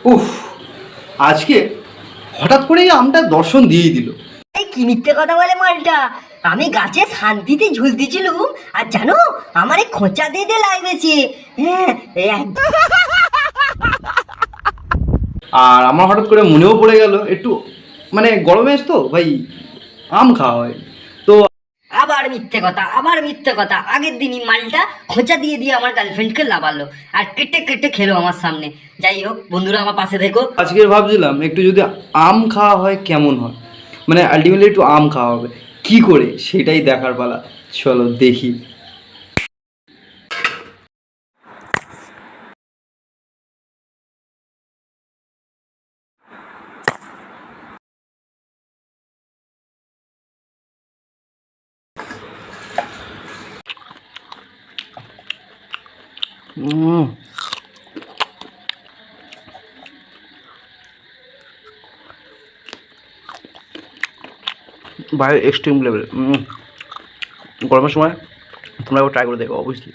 উফ, আজকে হঠাৎ করেই আমটা দর্শন দিয়েই দিল। এই কি মিথ্যে কথা বলে মালটা। আমি গাছে শান্তিতে ঝুলতেছিলুম আর জানো আমার এই খোঁচা দিয়ে লাগবেছে। হ্যাঁ আর আমার হঠাৎ করে মনেও পড়ে গেল একটু, মানে গরমে তো ভাই আম খাওয়া হয় তো। আবার মিথ্যে কথা, আবার মিথ্যে কথা। আগের দিনই মালটা খোঁচা দিয়ে দিয়ে আমার গার্লফ্রেন্ডকে লাবালো আর কেটে কেটে খেলো আমার সামনে। যাই হোক বন্ধুরা, আমার পাশে দেখো। আজকে ভাবছিলাম একটু যদি আম খাওয়া হয় কেমন হয়, মানে আলটিমেটলি একটু আম খাওয়া হবে কি করে, সেটাই দেখার পালা। চলো দেখি। ভাই এক্সট্রিম লেভেল। গরমের সময় তোমরা ট্রাই করে দেখো অবশ্যই।